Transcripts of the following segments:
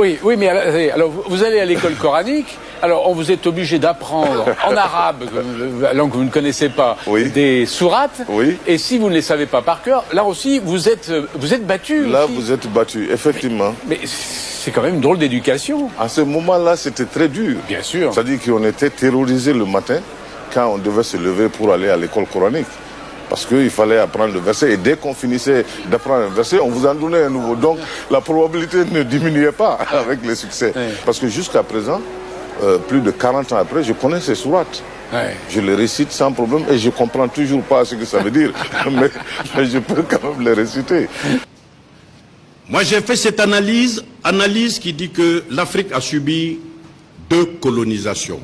Oui, oui, mais alors vous allez à l'école coranique, alors on vous est obligé d'apprendre en arabe, langue que vous ne connaissez pas, Oui. des sourates, Oui. et si vous ne les savez pas par cœur, là aussi vous êtes battu. Là, aussi. vous êtes battu, effectivement. Mais c'est quand même une drôle d'éducation. À ce moment-là, c'était très dur. Bien sûr. C'est-à-dire qu'on était terrorisé le matin quand on devait se lever pour aller à l'école coranique. Parce qu'il fallait apprendre le verset. Et dès qu'on finissait d'apprendre un verset, on vous en donnait un nouveau. Donc la probabilité ne diminuait pas avec les succès. Oui. Parce que jusqu'à présent, plus de 40 ans après, je connais ces sourates. Ouais. Je les récite sans problème et je comprends toujours pas ce que ça veut dire. mais je peux quand même les réciter. Moi, j'ai fait cette analyse qui dit que l'Afrique a subi 2 colonisations.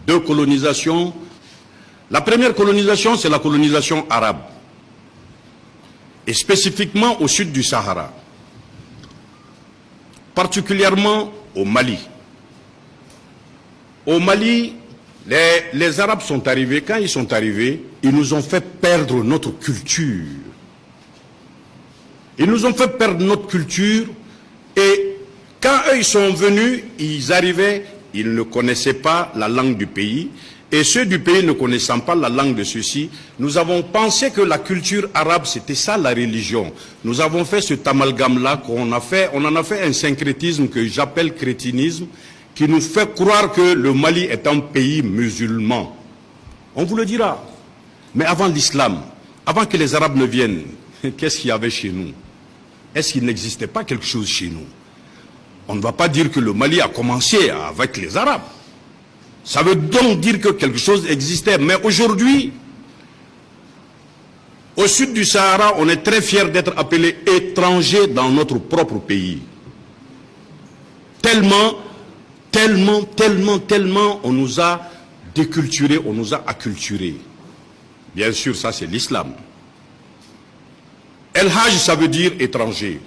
2 colonisations. La première colonisation, c'est la colonisation arabe. Et spécifiquement au sud du Sahara. Particulièrement au Mali. Au Mali, les Arabes sont arrivés. Quand ils sont arrivés, ils nous ont fait perdre notre culture. Ils nous ont fait perdre notre culture et quand eux ils sont venus, ils arrivaient, ils ne connaissaient pas la langue du pays et ceux du pays ne connaissant pas la langue de ceux-ci, nous avons pensé que la culture arabe c'était ça la religion. Nous avons fait cet amalgame-là on en a fait un syncrétisme que j'appelle crétinisme qui nous fait croire que le Mali est un pays musulman. On vous le dira. Mais avant l'islam, avant que les Arabes ne viennent, qu'est-ce qu'il y avait chez nous? Est-ce qu'il n'existait pas quelque chose chez nous? On ne va pas dire que le Mali a commencé avec les Arabes. Ça veut donc dire que quelque chose existait. Mais aujourd'hui, au sud du Sahara, on est très fiers d'être appelés étrangers dans notre propre pays. Tellement, on nous a déculturés, on nous a acculturés. Bien sûr, ça c'est l'islam. El Hajj, ça veut dire étranger.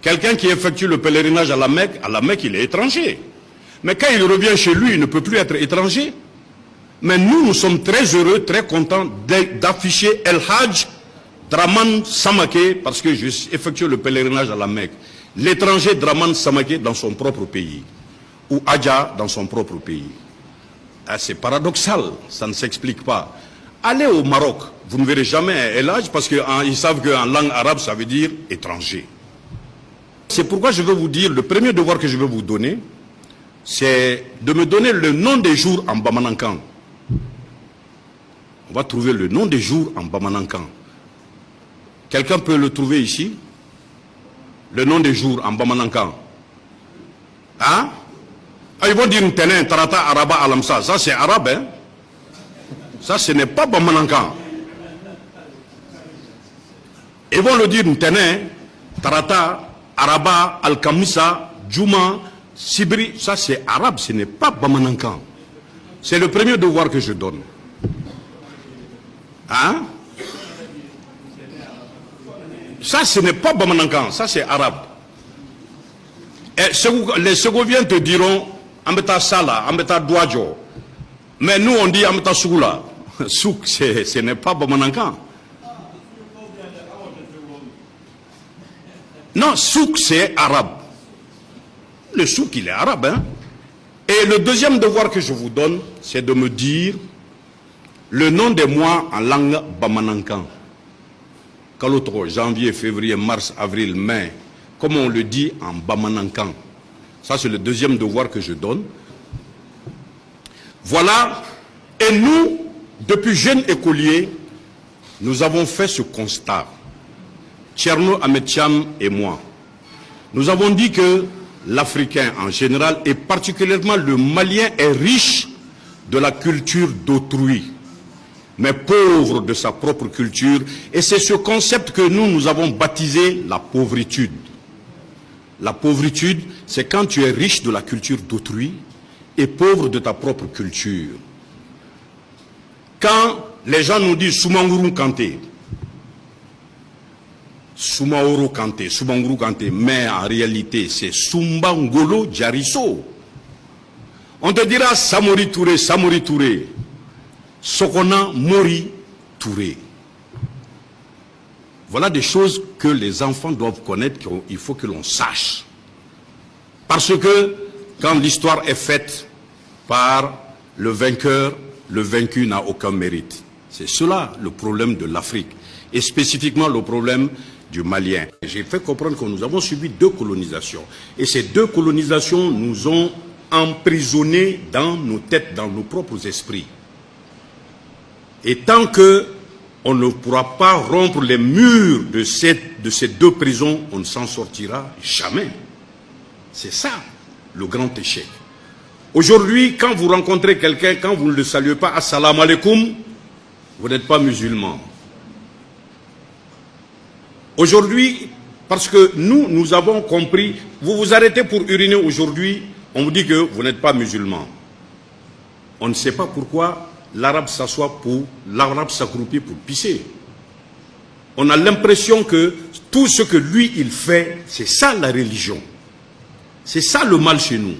Quelqu'un qui effectue le pèlerinage à la Mecque, il est étranger. Mais quand il revient chez lui, il ne peut plus être étranger. Mais nous sommes très heureux, très contents d'afficher El Hajj Draman Samake, parce que je effectue le pèlerinage à la Mecque. L'étranger Draman Samake dans son propre pays. Ou Adja dans son propre pays. Ah, c'est paradoxal, ça ne s'explique pas. Allez au Maroc, vous ne verrez jamais El Hajj parce qu'ils savent qu'en langue arabe, ça veut dire étranger. C'est pourquoi je veux vous dire, le premier devoir que je veux vous donner, c'est de me donner le nom des jours en Bamanankan. On va trouver le nom des jours en Bamanankan. Quelqu'un peut le trouver ici? Le nom des jours en Bamanankan. Hein? Ah, ils vont dire Ntenen, Tarata, Araba, Alamsa. Ça c'est arabe, hein? Ça, ce n'est pas Bamanankan. Ils vont le dire Ntenen, Tarata, Araba, Al-Kamisa, Djouma, Sibri. Ça, c'est arabe, ce n'est pas Bamanankan. C'est le premier devoir que je donne. Hein? Ça, ce n'est pas Bamanankan, ça, c'est arabe. Et les Ségoviens te diront Ambeta Sala, Ambeta Douadjo. Mais nous, on dit Ambeta Soula. Souk, ce n'est pas Bamanankan. Non, souk, c'est arabe. Le souk, il est arabe. Hein? Et le deuxième devoir que je vous donne, c'est de me dire le nom des mois en langue Bamanankan. Kalotro, janvier, février, mars, avril, mai. Comme on le dit en Bamanankan. Ça, c'est le deuxième devoir que je donne. Voilà. Et nous, depuis jeunes écoliers, nous avons fait ce constat. Tcherno Ametcham et moi. Nous avons dit que l'Africain en général, et particulièrement le Malien, est riche de la culture d'autrui, mais pauvre de sa propre culture. Et c'est ce concept que nous avons baptisé la pauvritude. La pauvritude, c'est quand tu es riche de la culture d'autrui et pauvre de ta propre culture. Quand les gens nous disent Soumanguru Kanté, Soumaoro Kanté, Soumanguru Kanté, mais en réalité c'est Soumbangolo Diarisso. On te dira Samori Touré, Sokona Mori Touré. Voilà des choses que les enfants doivent connaître, qu'il faut que l'on sache. Parce que quand l'histoire est faite par le vainqueur, le vaincu n'a aucun mérite. C'est cela le problème de l'Afrique, et spécifiquement le problème du Malien. J'ai fait comprendre que nous avons subi 2 colonisations, et ces 2 colonisations nous ont emprisonnés dans nos têtes, dans nos propres esprits. Et tant que on ne pourra pas rompre les murs de ces 2 prisons, on ne s'en sortira jamais. C'est ça le grand échec. Aujourd'hui, quand vous rencontrez quelqu'un, quand vous ne le saluez pas, assalamu alaikum, vous n'êtes pas musulman. Aujourd'hui, parce que nous avons compris, vous vous arrêtez pour uriner aujourd'hui, on vous dit que vous n'êtes pas musulman. On ne sait pas pourquoi l'arabe s'accroupit pour pisser. On a l'impression que tout ce que lui il fait, c'est ça la religion. C'est ça le mal chez nous.